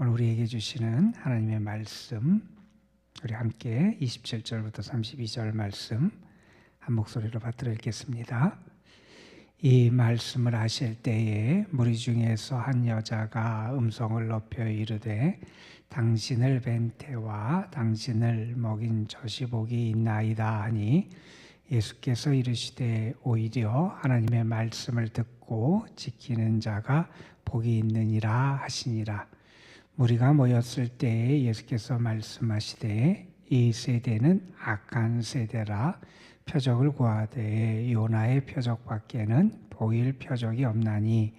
오늘 우리에게 주시는 하나님의 말씀, 우리 함께 27절부터 32절 말씀 한 목소리로 받들어 읽겠습니다. 이 말씀을 하실 때에 무리 중에서 한 여자가 음성을 높여 이르되 당신을 뵌 태와 당신을 먹인 젖이 복이 있나이다 하니 예수께서 이르시되 오히려 하나님의 말씀을 듣고 지키는 자가 복이 있느니라 하시니라. 무리가 모였을 때에 예수께서 말씀하시되 이 세대는 악한 세대라 표적을 구하되 요나의 표적밖에는 보일 표적이 없나니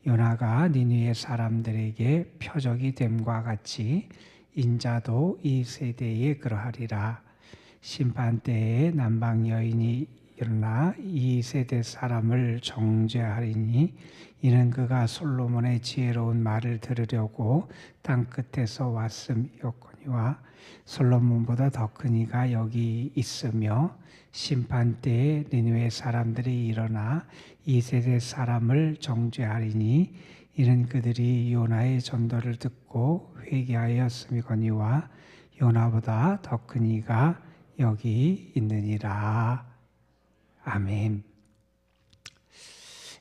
요나가 니느웨 사람들에게 표적이 됨과 같이 인자도 이 세대에 그러하리라. 심판 때에 남방 여인이 일어나 이 세대 사람을 정죄하리니 이는 그가 솔로몬의 지혜로운 말을 들으려고 땅 끝에서 왔음이었거니와 솔로몬보다 더 큰 이가 여기 있으며 심판 때에 니느웨 사람들이 일어나 이 세대 사람을 정죄하리니 이는 그들이 요나의 전도를 듣고 회개하였음이거니와 요나보다 더 큰 이가 여기 있느니라. 아멘.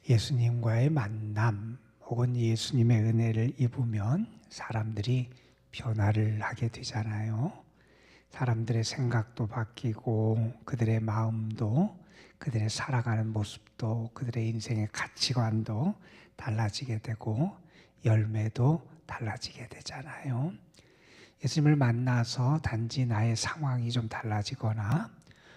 예수님과의 만남 혹은 예수님의 은혜를 입으면 사람들이 변화를 하게 되잖아요. 사람들의 생각도 바뀌고 그들의 마음도, 그들의 살아가는 모습도, 그들의 인생의 가치관도 달라지게 되고 열매도 달라지게 되잖아요. 예수님을 만나서 단지 나의 상황이 좀 달라지거나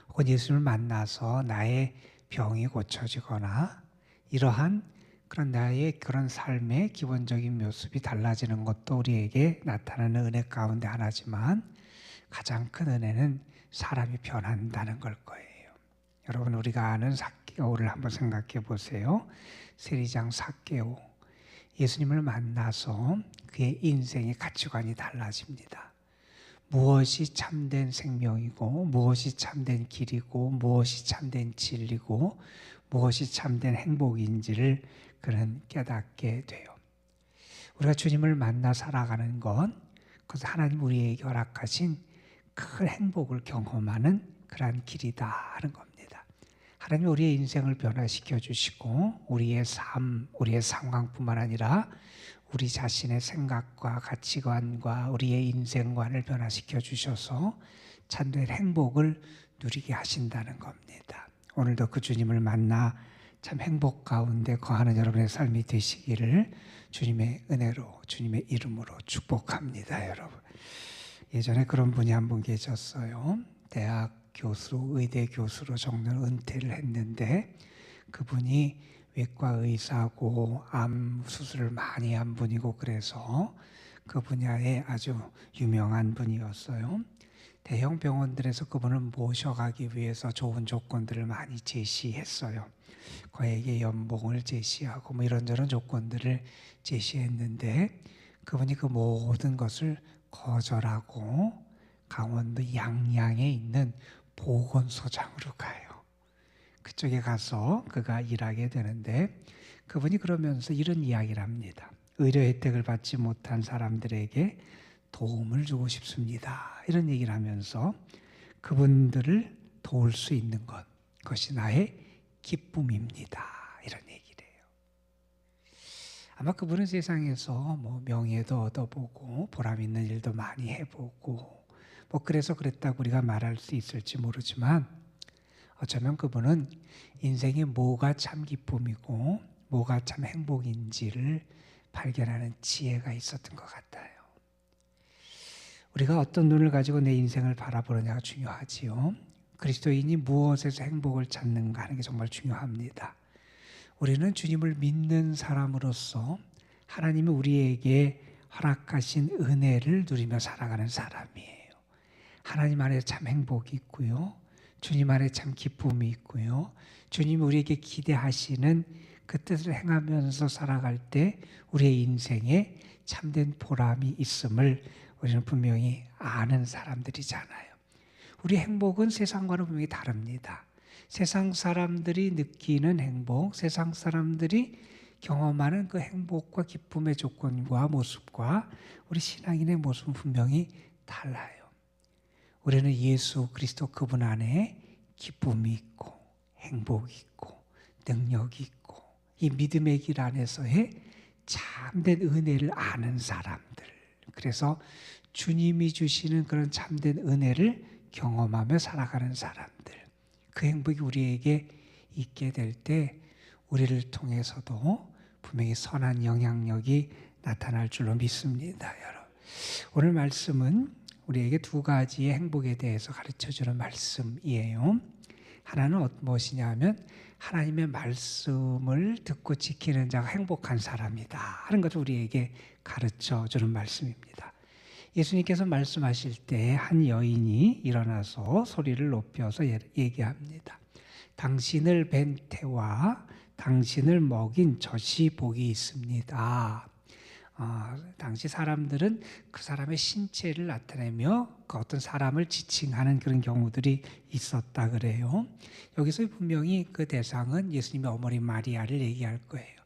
혹은 예수님을 만나서 나의 병이 고쳐지거나 이러한 그런 나의 그런 삶의 기본적인 모습이 달라지는 것도 우리에게 나타나는 은혜 가운데 하나지만 가장 큰 은혜는 사람이 변한다는 걸 거예요. 여러분, 우리가 아는 삭개오를 한번 생각해 보세요. 세리장 삭개오, 예수님을 만나서 그의 인생의 가치관이 달라집니다. 무엇이 참된 생명이고 무엇이 참된 길이고 무엇이 참된 진리고 무엇이 참된 행복인지를 그는 깨닫게 돼요. 우리가 주님을 만나 살아가는 건 그것은 하나님 우리에게 허락하신 큰 행복을 경험하는 그러한 길이다 하는 겁니다. 하나님 우리의 인생을 변화시켜 주시고 우리의 삶, 우리의 상황뿐만 아니라 우리 자신의 생각과 가치관과 우리의 인생관을 변화시켜 주셔서 참된 행복을 누리게 하신다는 겁니다. 오늘도 그 주님을 만나 참 행복 가운데 거하는 여러분의 삶이 되시기를 주님의 은혜로, 주님의 이름으로 축복합니다. 여러분, 예전에 그런 분이 한 분 계셨어요. 대학 교수, 의대 교수로 정년 은퇴를 했는데 그분이 외과 의사고 암 수술을 많이 한 분이고 그래서 그 분야에 아주 유명한 분이었어요. 대형 병원들에서 그분을 모셔가기 위해서 좋은 조건들을 많이 제시했어요. 그에게 연봉을 제시하고 뭐 이런저런 조건들을 제시했는데 그분이 그 모든 것을 거절하고 강원도 양양에 있는 보건소장으로 가요. 그쪽에 가서 그가 일하게 되는데 그분이 그러면서 이런 이야기를 합니다. 의료 혜택을 받지 못한 사람들에게 도움을 주고 싶습니다. 이런 얘기를 하면서 그분들을 도울 수 있는 것, 그것이 나의 기쁨입니다. 이런 얘기를 해요. 아마 그분은 세상에서 뭐 명예도 얻어보고 보람 있는 일도 많이 해보고 뭐 그래서 그랬다고 우리가 말할 수 있을지 모르지만 어쩌면 그분은 인생에 뭐가 참 기쁨이고 뭐가 참 행복인지를 발견하는 지혜가 있었던 것 같아요. 우리가 어떤 눈을 가지고 내 인생을 바라보느냐가 중요하지요. 그리스도인이 무엇에서 행복을 찾는가 하는 게 정말 중요합니다. 우리는 주님을 믿는 사람으로서 하나님이 우리에게 허락하신 은혜를 누리며 살아가는 사람이에요. 하나님 안에 참 행복이 있고요. 주님 안에 참 기쁨이 있고요. 주님이 우리에게 기대하시는 그 뜻을 행하면서 살아갈 때 우리의 인생에 참된 보람이 있음을 우리는 분명히 아는 사람들이잖아요. 우리 행복은 세상과는 분명히 다릅니다. 세상 사람들이 느끼는 행복, 세상 사람들이 경험하는 그 행복과 기쁨의 조건과 모습과 우리 신앙인의 모습은 분명히 달라요. 우리는 예수 그리스도 그분 안에 기쁨이 있고 행복이 있고 능력이 있고 이 믿음의 길 안에서의 참된 은혜를 아는 사람들. 그래서 주님이 주시는 그런 참된 은혜를 경험하며 살아가는 사람들. 그 행복이 우리에게 있게 될 때 우리를 통해서도 분명히 선한 영향력이 나타날 줄로 믿습니다. 여러분, 오늘 말씀은 우리에게 두 가지의 행복에 대해서 가르쳐주는 말씀이에요. 하나는 무엇이냐 하면 하나님의 말씀을 듣고 지키는 자가 행복한 사람이다 하는 것을 우리에게 가르쳐주는 말씀입니다. 예수님께서 말씀하실 때 한 여인이 일어나서 소리를 높여서 얘기합니다. 당신을 뵌 태와 당신을 먹인 젖이 복이 있습니다. 당시 사람들은 그 사람의 신체를 나타내며 그 어떤 사람을 지칭하는 그런 경우들이 있었다 그래요. 여기서 분명히 그 대상은 예수님의 어머니 마리아를 얘기할 거예요.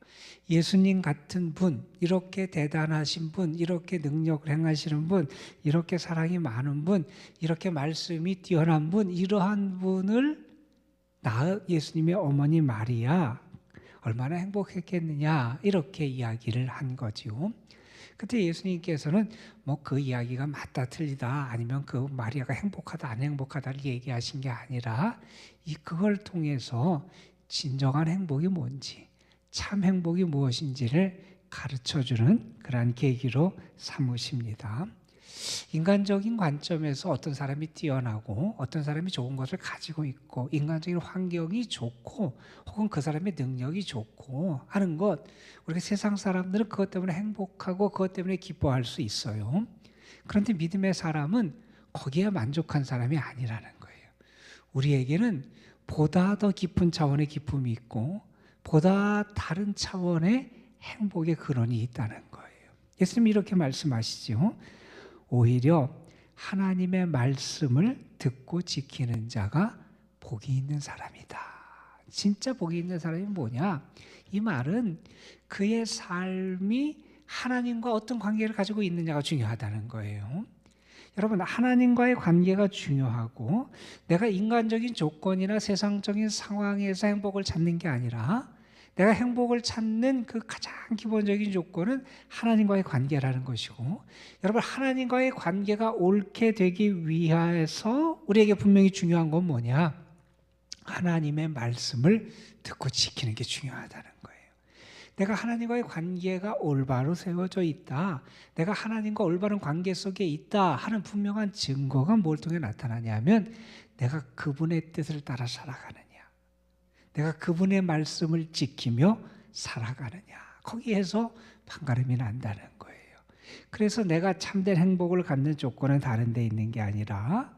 예수님 같은 분, 이렇게 대단하신 분, 이렇게 능력을 행하시는 분, 이렇게 사랑이 많은 분, 이렇게 말씀이 뛰어난 분, 이러한 분을 예수님의 어머니 마리아 얼마나 행복했겠느냐 이렇게 이야기를 한 거지요. 그때 예수님께서는 뭐 그 이야기가 맞다 틀리다 아니면 그 마리아가 행복하다 안 행복하다를 얘기하신 게 아니라 그걸 통해서 진정한 행복이 뭔지 참 행복이 무엇인지를 가르쳐주는 그러한 계기로 삼으십니다. 인간적인 관점에서 어떤 사람이 뛰어나고 어떤 사람이 좋은 것을 가지고 있고 인간적인 환경이 좋고 혹은 그 사람의 능력이 좋고 하는 것, 우리가 세상 사람들은 그것 때문에 행복하고 그것 때문에 기뻐할 수 있어요. 그런데 믿음의 사람은 거기에 만족한 사람이 아니라는 거예요. 우리에게는 보다 더 깊은 차원의 기쁨이 있고 보다 다른 차원의 행복의 근원이 있다는 거예요. 예수님이 이렇게 말씀하시죠. 오히려 하나님의 말씀을 듣고 지키는 자가 복이 있는 사람이다. 진짜 복이 있는 사람이 뭐냐? 이 말은 그의 삶이 하나님과 어떤 관계를 가지고 있느냐가 중요하다는 거예요. 여러분, 하나님과의 관계가 중요하고 내가 인간적인 조건이나 세상적인 상황에서 행복을 찾는 게 아니라 내가 행복을 찾는 그 가장 기본적인 조건은 하나님과의 관계라는 것이고, 여러분 하나님과의 관계가 옳게 되기 위해서 우리에게 분명히 중요한 건 뭐냐? 하나님의 말씀을 듣고 지키는 게 중요하다는 거예요. 내가 하나님과의 관계가 올바로 세워져 있다, 내가 하나님과 올바른 관계 속에 있다 하는 분명한 증거가 뭘 통해 나타나냐면 내가 그분의 뜻을 따라 살아가느냐, 내가 그분의 말씀을 지키며 살아가느냐, 거기에서 판가름이 난다는 거예요. 그래서 내가 참된 행복을 갖는 조건은 다른 데 있는 게 아니라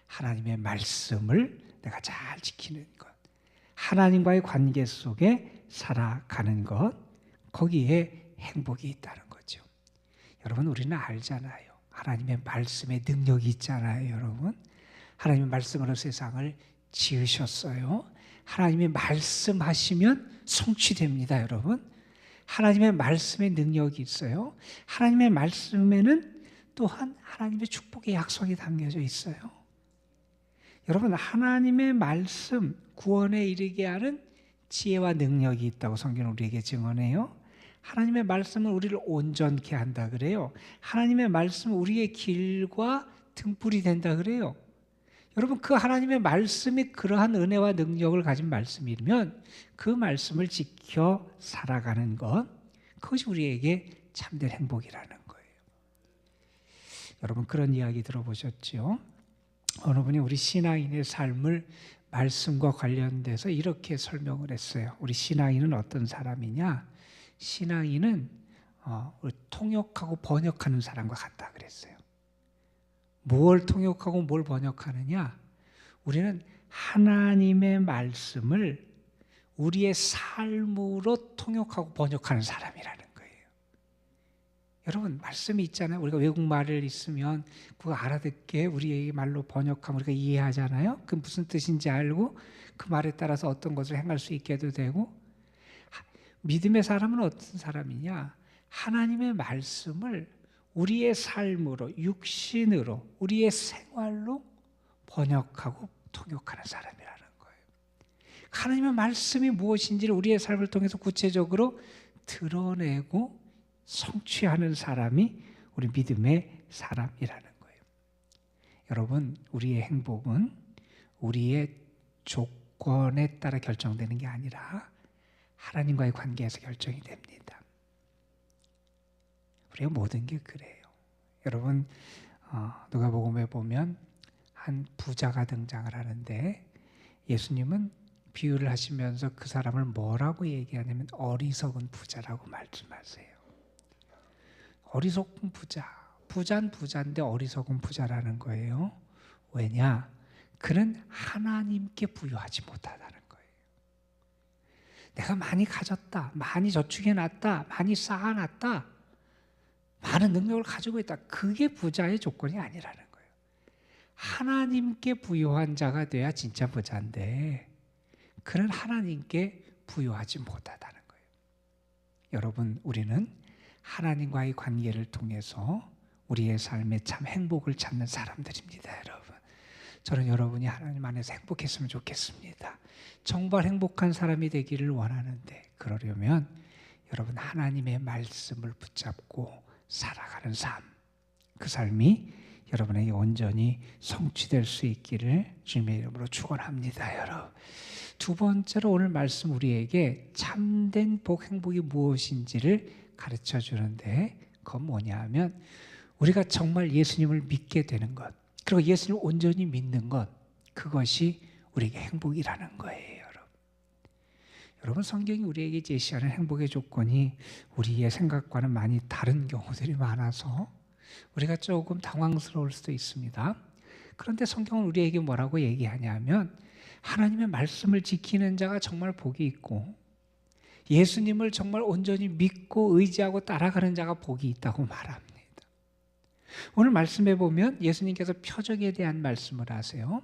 하나님의 말씀을 내가 잘 지키는 것, 하나님과의 관계 속에 살아가는 것, 거기에 행복이 있다는 거죠. 여러분, 우리는 알잖아요. 하나님의 말씀에 능력이 있잖아요. 여러분, 하나님의 말씀으로 세상을 지으셨어요. 하나님이 말씀하시면 성취됩니다. 여러분, 하나님의 말씀에 능력이 있어요. 하나님의 말씀에는 또한 하나님의 축복의 약속이 담겨져 있어요. 여러분, 하나님의 말씀, 구원에 이르게 하는 지혜와 능력이 있다고 성경은 우리에게 증언해요. 하나님의 말씀은 우리를 온전케 한다 그래요. 하나님의 말씀은 우리의 길과 등불이 된다 그래요. 여러분, 그 하나님의 말씀이 그러한 은혜와 능력을 가진 말씀이면 그 말씀을 지켜 살아가는 것, 그것이 우리에게 참된 행복이라는 거예요. 여러분, 그런 이야기 들어보셨죠? 어느 분이 우리 신앙인의 삶을 말씀과 관련돼서 이렇게 설명을 했어요. 우리 신앙인은 어떤 사람이냐? 신앙인은 통역하고 번역하는 사람과 같다 그랬어요. 뭘 통역하고 뭘 번역하느냐? 우리는 하나님의 말씀을 우리의 삶으로 통역하고 번역하는 사람이라는 거예요. 여러분, 말씀이 있잖아요. 우리가 외국말을 있으면 그거 알아듣게 우리의 말로 번역하면 우리가 이해하잖아요. 그 무슨 뜻인지 알고 그 말에 따라서 어떤 것을 행할 수 있게도 되고, 믿음의 사람은 어떤 사람이냐? 하나님의 말씀을 우리의 삶으로, 육신으로, 우리의 생활로 번역하고 통역하는 사람이라는 거예요. 하나님의 말씀이 무엇인지를 우리의 삶을 통해서 구체적으로 드러내고 성취하는 사람이 우리 믿음의 사람이라는 거예요. 여러분, 우리의 행복은 우리의 조건에 따라 결정되는 게 아니라 하나님과의 관계에서 결정이 됩니다. 우리의 모든 게 그래요. 여러분, 누가복음에 보면 한 부자가 등장을 하는데 예수님은 비유를 하시면서 그 사람을 뭐라고 얘기하냐면 어리석은 부자라고 말씀하세요. 어리석은 부자, 부자는 부자인데 어리석은 부자라는 거예요. 왜냐? 그는 하나님께 부유하지 못하다는 거예요. 내가 많이 가졌다, 많이 저축해놨다, 많이 쌓아놨다, 많은 능력을 가지고 있다. 그게 부자의 조건이 아니라는 거예요. 하나님께 부유한 자가 돼야 진짜 부자인데 그는 하나님께 부유하지 못하다는 거예요. 여러분, 우리는 하나님과의 관계를 통해서 우리의 삶에 참 행복을 찾는 사람들입니다. 여러분, 저는 여러분이 하나님 안에서 행복했으면 좋겠습니다. 정말 행복한 사람이 되기를 원하는데 그러려면 여러분 하나님의 말씀을 붙잡고 살아가는 삶, 그 삶이 여러분에게 온전히 성취될 수 있기를 주님의 이름으로 축원합니다. 여러분, 두 번째로 오늘 말씀 우리에게 참된 복, 행복이 무엇인지를 가르쳐 주는데 그건 뭐냐 하면 우리가 정말 예수님을 믿게 되는 것, 그리고 예수님을 온전히 믿는 것, 그것이 우리에게 행복이라는 거예요. 여러분, 성경이 우리에게 제시하는 행복의 조건이 우리의 생각과는 많이 다른 경우들이 많아서 우리가 조금 당황스러울 수도 있습니다. 그런데 성경은 우리에게 뭐라고 얘기하냐면 하나님의 말씀을 지키는 자가 정말 복이 있고 예수님을 정말 온전히 믿고 의지하고 따라가는 자가 복이 있다고 말합니다. 오늘 말씀에 보면 예수님께서 표적에 대한 말씀을 하세요.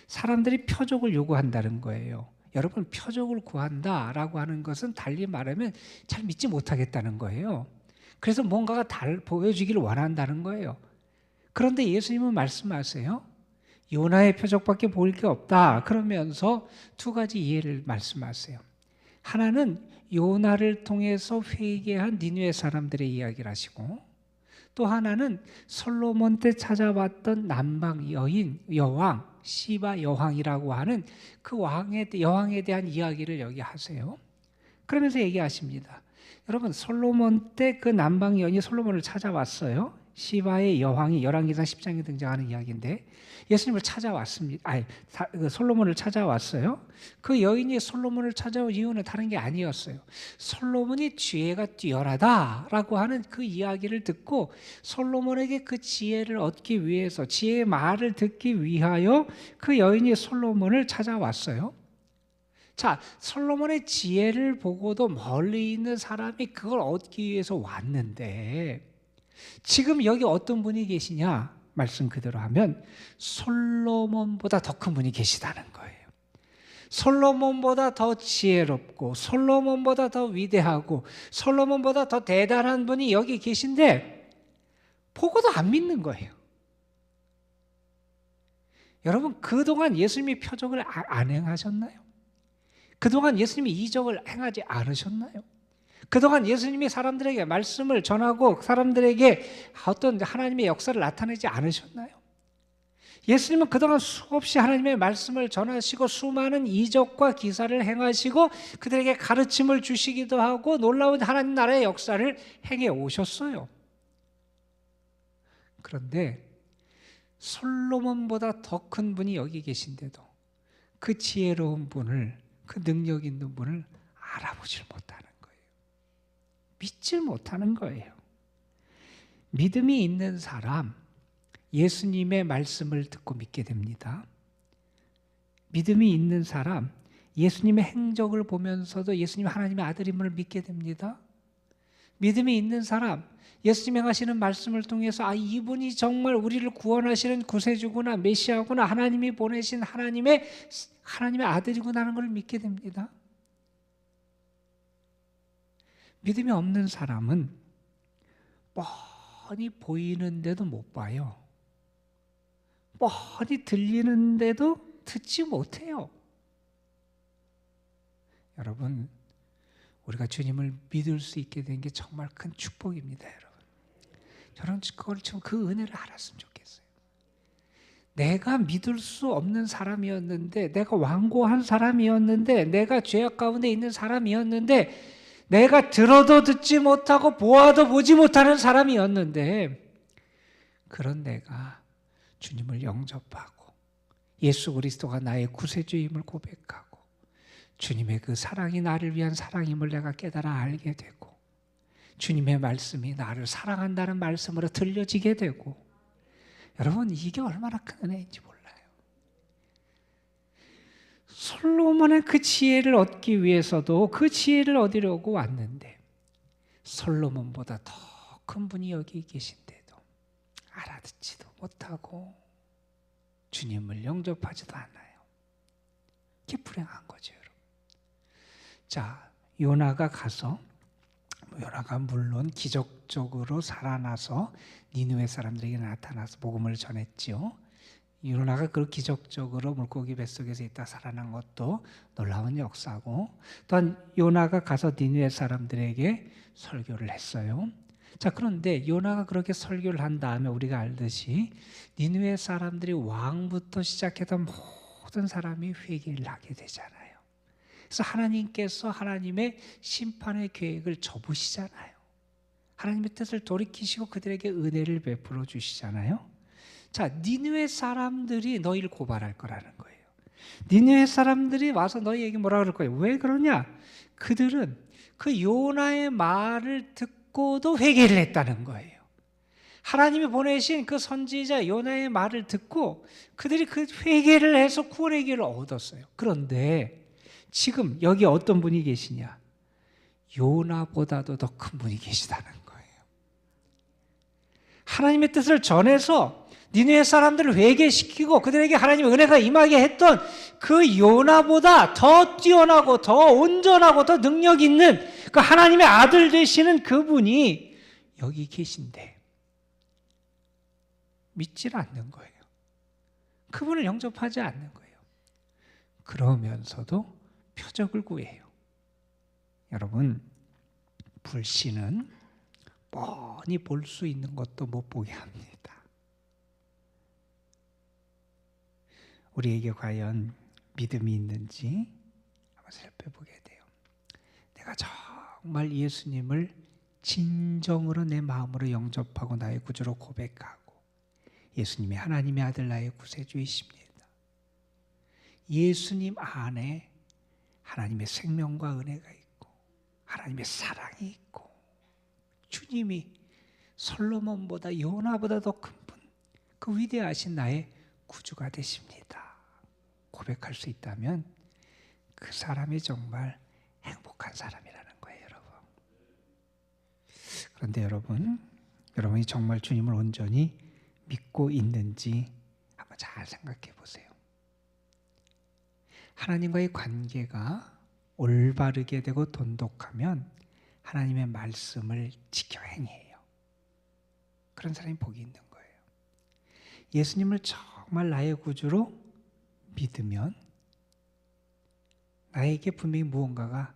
사람들이 표적을 요구한다는 거예요. 여러분, 표적을 구한다라고 하는 것은 달리 말하면 잘 믿지 못하겠다는 거예요. 그래서 뭔가가 보여주기를 원한다는 거예요. 그런데 예수님은 말씀하세요. 요나의 표적밖에 보일 게 없다. 그러면서 두 가지 이해를 말씀하세요. 하나는 요나를 통해서 회개한 니느웨 사람들의 이야기를 하시고, 또 하나는 솔로몬 때 찾아왔던 남방 여인 여왕 시바 여왕이라고 하는 그 여왕에 대한 이야기를 여기 하세요. 그러면서 얘기하십니다. 여러분, 솔로몬 때 그 남방 여인이 솔로몬을 찾아왔어요. 시바의 여왕이 열왕기상 10장에 등장하는 이야기인데 예수님을 찾아왔습니다. 솔로몬을 찾아왔어요. 그 여인이 솔로몬을 찾아온 이유는 다른 게 아니었어요. 솔로몬이 지혜가 뛰어나다라고 하는 그 이야기를 듣고 솔로몬에게 그 지혜를 얻기 위해서, 지혜의 말을 듣기 위하여 그 여인이 솔로몬을 찾아왔어요. 자, 솔로몬의 지혜를 보고도 멀리 있는 사람이 그걸 얻기 위해서 왔는데 지금 여기 어떤 분이 계시냐? 말씀 그대로 하면 솔로몬보다 더 큰 분이 계시다는 거예요. 솔로몬보다 더 지혜롭고 솔로몬보다 더 위대하고 솔로몬보다 더 대단한 분이 여기 계신데 보고도 안 믿는 거예요. 여러분, 그동안 예수님이 표적을 안 행하셨나요? 그동안 예수님이 이적을 행하지 않으셨나요? 그동안 예수님이 사람들에게 말씀을 전하고 사람들에게 어떤 하나님의 역사를 나타내지 않으셨나요? 예수님은 그동안 수없이 하나님의 말씀을 전하시고 수많은 이적과 기사를 행하시고 그들에게 가르침을 주시기도 하고 놀라운 하나님 나라의 역사를 행해 오셨어요. 그런데 솔로몬보다 더 큰 분이 여기 계신데도 그 지혜로운 분을, 그 능력 있는 분을 알아보질 못하는 거예요. 믿질 못하는 거예요. 믿음이 있는 사람, 예수님의 말씀을 듣고 믿게 됩니다. 믿음이 있는 사람, 예수님의 행적을 보면서도 예수님 하나님의 아들임을 믿게 됩니다. 믿음이 있는 사람, 예수님이 하시는 말씀을 통해서 이분이 정말 우리를 구원하시는 구세주구나, 메시아구나, 하나님이 보내신 하나님의, 하나님의 아들이구나 하는 걸 믿게 됩니다. 믿음이 없는 사람은 뻔히 보이는데도 못 봐요. 뻔히 들리는데도 듣지 못해요. 여러분, 우리가 주님을 믿을 수 있게 된 게 정말 큰 축복입니다, 여러분. 저는 그걸 그 은혜를 알았으면 좋겠어요. 내가 믿을 수 없는 사람이었는데, 내가 완고한 사람이었는데, 내가 죄악 가운데 있는 사람이었는데, 내가 들어도 듣지 못하고 보아도 보지 못하는 사람이었는데, 그런 내가 주님을 영접하고 예수 그리스도가 나의 구세주임을 고백하고 주님의 그 사랑이 나를 위한 사랑임을 내가 깨달아 알게 되고 주님의 말씀이 나를 사랑한다는 말씀으로 들려지게 되고, 여러분, 이게 얼마나 큰 은혜인지 몰라요. 솔로몬은 그 지혜를 얻기 위해서도 그 지혜를 얻으려고 왔는데 솔로몬보다 더 큰 분이 여기 계신데도 알아듣지도 못하고 주님을 영접하지도 않아요. 이게 불행한 거죠, 여러분. 자, 요나가 가서, 요나가 물론 기적적으로 살아나서 니느웨 사람들에게 나타나서 복음을 전했지요. 요나가 그 기적적으로 물고기 뱃속에서 있다 살아난 것도 놀라운 역사고, 또한 요나가 가서 니느웨 사람들에게 설교를 했어요. 자, 그런데 요나가 그렇게 설교를 한 다음에 우리가 알듯이 니느웨 사람들이 왕부터 시작해서 모든 사람이 회개를 하게 되잖아요. 그래서 하나님께서 하나님의 심판의 계획을 접으시잖아요. 하나님의 뜻을 돌이키시고 그들에게 은혜를 베풀어 주시잖아요. 자, 니느웨 사람들이 너희를 고발할 거라는 거예요. 니느웨 사람들이 와서 너희에게 뭐라 그럴 거예요. 왜 그러냐? 그들은 그 요나의 말을 듣고도 회개를 했다는 거예요. 하나님이 보내신 그 선지자 요나의 말을 듣고 그들이 그 회개를 해서 구원의 길을 얻었어요. 그런데 지금 여기 어떤 분이 계시냐? 요나보다도 더 큰 분이 계시다는 거예요. 하나님의 뜻을 전해서 니느웨 사람들을 회개시키고 그들에게 하나님의 은혜가 임하게 했던 그 요나보다 더 뛰어나고 더 온전하고 더 능력 있는 그 하나님의 아들 되시는 그분이 여기 계신데 믿질 않는 거예요. 그분을 영접하지 않는 거예요. 그러면서도 표적을 구해요. 여러분, 불신은 뻔히 볼 수 있는 것도 못 보게 합니다. 우리에게 과연 믿음이 있는지 한번 살펴보게 돼요. 내가 정말 예수님을 진정으로 내 마음으로 영접하고 나의 구주로 고백하고 예수님이 하나님의 아들 나의 구세주이십니다. 예수님 안에 하나님의 생명과 은혜가 있고 하나님의 사랑이 있고 주님이 솔로몬보다 요나보다 더 큰 분, 그 위대하신 나의 구주가 되십니다. 고백할 수 있다면 그 사람이 정말 행복한 사람이라는 거예요, 여러분. 그런데 여러분이 정말 주님을 온전히 믿고 있는지 한번 잘 생각해 보세요. 하나님과의 관계가 올바르게 되고 돈독하면 하나님의 말씀을 지켜 행해요. 그런 사람이 복이 있는 거예요. 예수님을 정말 나의 구주로 믿으면 나에게 분명히 무언가가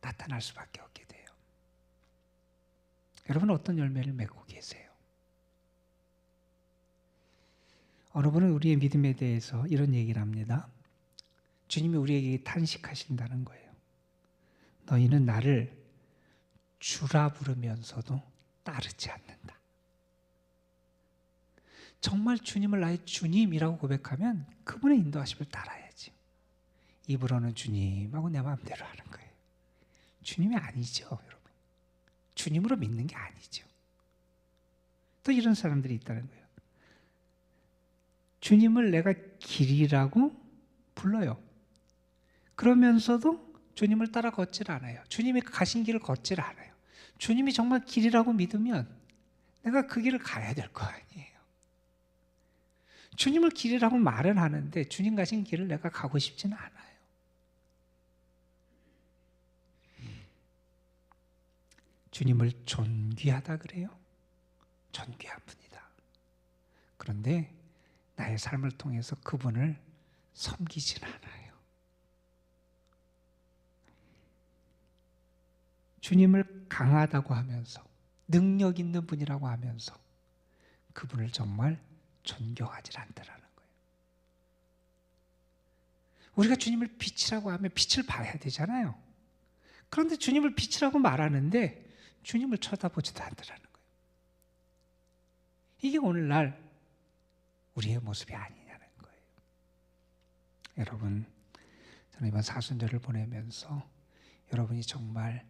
나타날 수밖에 없게 돼요. 여러분, 어떤 열매를 맺고 계세요? 어느 분은 우리의 믿음에 대해서 이런 얘기를 합니다. 주님이 우리에게 탄식하신다는 거예요. 너희는 나를 주라 부르면서도 따르지 않는다. 정말 주님을 나의 주님이라고 고백하면 그분의 인도하심을 따라야지. 입으로는 주님하고 내 마음대로 하는 거예요. 주님이 아니죠, 여러분. 주님으로 믿는 게 아니죠. 또 이런 사람들이 있다는 거예요. 주님을 내가 길이라고 불러요. 그러면서도 주님을 따라 걷질 않아요. 주님이 가신 길을 걷질 않아요. 주님이 정말 길이라고 믿으면 내가 그 길을 가야 될 거 아니에요. 주님을 길이라고 말은 하는데 주님 가신 길을 내가 가고 싶지는 않아요. 주님을 존귀하다 그래요. 존귀한 분이다. 그런데 나의 삶을 통해서 그분을 섬기진 않아요. 주님을 강하다고 하면서 능력 있는 분이라고 하면서 그분을 정말 존경하지 않더라는 거예요. 우리가 주님을 빛이라고 하면 빛을 봐야 되잖아요. 그런데 주님을 빛이라고 말하는데 주님을 쳐다보지도 않더라는 거예요. 이게 오늘날 우리의 모습이 아니냐는 거예요. 여러분, 저는 이번 사순절을 보내면서 여러분이 정말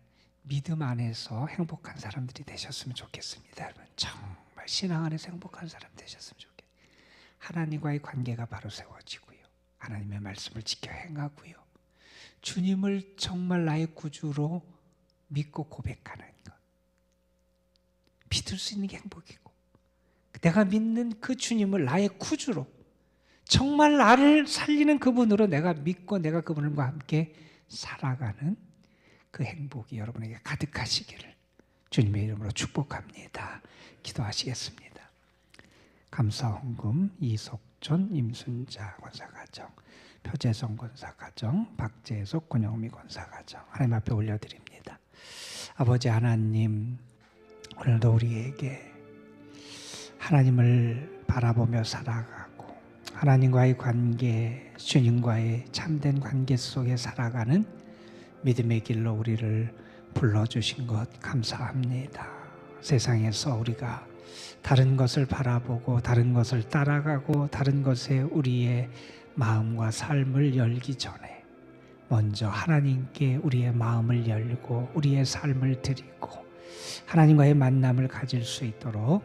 믿음 안에서 행복한 사람들이 되셨으면 좋겠습니다. 여러분, 정말 신앙 안에서 행복한 사람 되셨으면 좋겠어요. 하나님과의 관계가 바로 세워지고요. 하나님의 말씀을 지켜 행하고요. 주님을 정말 나의 구주로 믿고 고백하는 것. 믿을 수 있는 게 행복이고, 내가 믿는 그 주님을 나의 구주로, 정말 나를 살리는 그분으로 내가 믿고 내가 그분과 함께 살아가는 그 행복이 여러분에게 가득하시기를 주님의 이름으로 축복합니다. 기도하시겠습니다. 감사헌금 이석존 임순자 권사가정, 표재성 권사가정, 박재석 권영미 권사가정 하나님 앞에 올려드립니다. 아버지 하나님, 오늘도 우리에게 하나님을 바라보며 살아가고 하나님과의 관계, 주님과의 참된 관계 속에 살아가는 믿음의 길로 우리를 불러주신 것 감사합니다. 세상에서 우리가 다른 것을 바라보고 다른 것을 따라가고 다른 것에 우리의 마음과 삶을 열기 전에 먼저 하나님께 우리의 마음을 열고 우리의 삶을 드리고 하나님과의 만남을 가질 수 있도록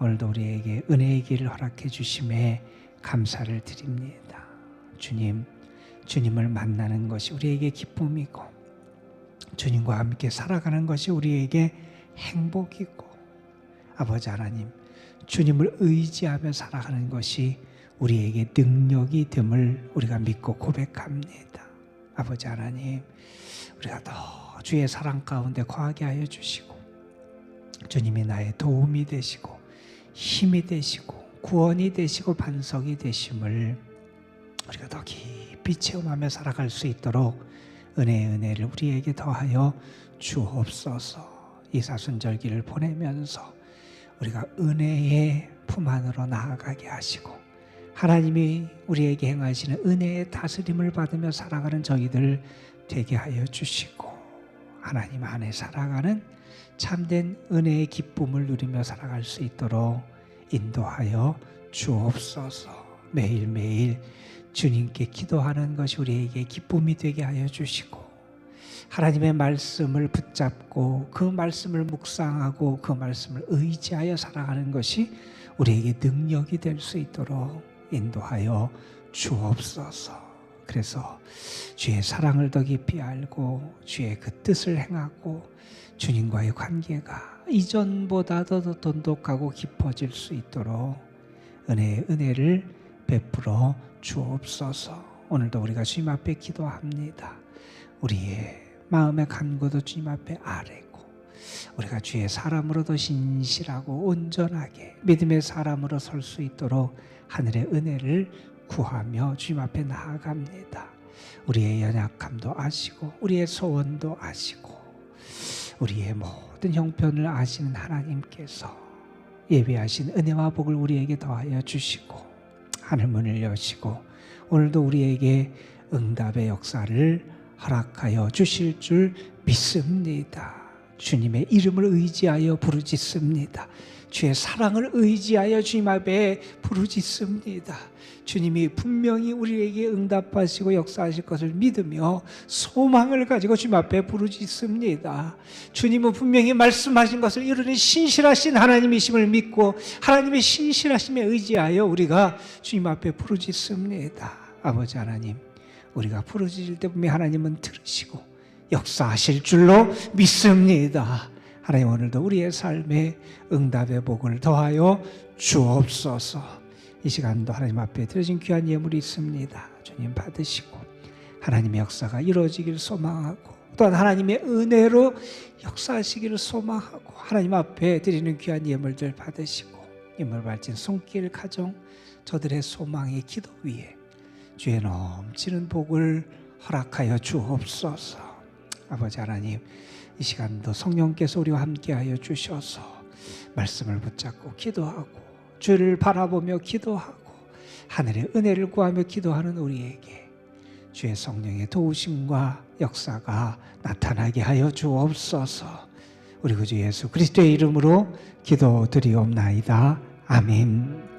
오늘도 우리에게 은혜의 길을 허락해 주심에 감사를 드립니다. 주님을 만나는 것이 우리에게 기쁨이고 주님과 함께 살아가는 것이 우리에게 행복이고, 아버지 하나님, 주님을 의지하며 살아가는 것이 우리에게 능력이 됨을 우리가 믿고 고백합니다. 아버지 하나님, 우리가 더 주의 사랑 가운데 거하게 하여 주시고 주님이 나의 도움이 되시고 힘이 되시고 구원이 되시고 반석이 되심을 우리가 더 깊이 체험하며 살아갈 수 있도록 은혜를 우리에게 더하여 주옵소서. 이 사순절기를 보내면서 우리가 은혜의 품 안으로 나아가게 하시고 하나님이 우리에게 행하시는 은혜의 다스림을 받으며 살아가는 저희들 되게 하여 주시고 하나님 안에 살아가는 참된 은혜의 기쁨을 누리며 살아갈 수 있도록 인도하여 주옵소서. 매일매일 주님께 기도하는 것이 우리에게 기쁨이 되게 하여 주시고 하나님의 말씀을 붙잡고 그 말씀을 묵상하고 그 말씀을 의지하여 살아가는 것이 우리에게 능력이 될 수 있도록 인도하여 주옵소서. 그래서 주의 사랑을 더 깊이 알고 주의 그 뜻을 행하고 주님과의 관계가 이전보다 더 돈독하고 깊어질 수 있도록 은혜를 베풀어 주옵소서. 오늘도 우리가 주님 앞에 기도합니다. 우리의 마음의 간구도 주님 앞에 아뢰고 우리가 주의 사람으로도 신실하고 온전하게 믿음의 사람으로 설 수 있도록 하늘의 은혜를 구하며 주님 앞에 나아갑니다. 우리의 연약함도 아시고 우리의 소원도 아시고 우리의 모든 형편을 아시는 하나님께서 예비하신 은혜와 복을 우리에게 더하여 주시고 하늘문을 여시고 오늘도 우리에게 응답의 역사를 허락하여 주실 줄 믿습니다. 주님의 이름을 의지하여 부르짖습니다. 주의 사랑을 의지하여 주님 앞에 부르짖습니다. 주님이 분명히 우리에게 응답하시고 역사하실 것을 믿으며 소망을 가지고 주님 앞에 부르짖습니다. 주님은 분명히 말씀하신 것을 이루는 신실하신 하나님이심을 믿고 하나님의 신실하심에 의지하여 우리가 주님 앞에 부르짖습니다. 아버지 하나님, 우리가 부르짖을 때 분명히 하나님은 들으시고 역사하실 줄로 믿습니다. 하나님, 오늘도 우리의 삶에 응답의 복을 더하여 주옵소서. 이 시간도 하나님 앞에 드려진 귀한 예물이 있습니다. 주님 받으시고 하나님의 역사가 이루어지길 소망하고 또한 하나님의 은혜로 역사하시기를 소망하고 하나님 앞에 드리는 귀한 예물들 받으시고 예물 바친 손길 가정 저들의 소망의 기도 위에 주의 넘치는 복을 허락하여 주옵소서. 아버지 하나님, 이 시간도 성령께서 우리와 함께하여 주셔서 말씀을 붙잡고 기도하고 주를 바라보며 기도하고 하늘의 은혜를 구하며 기도하는 우리에게 주의 성령의 도우심과 역사가 나타나게 하여 주옵소서. 우리 구주 예수 그리스도의 이름으로 기도드리옵나이다. 아멘.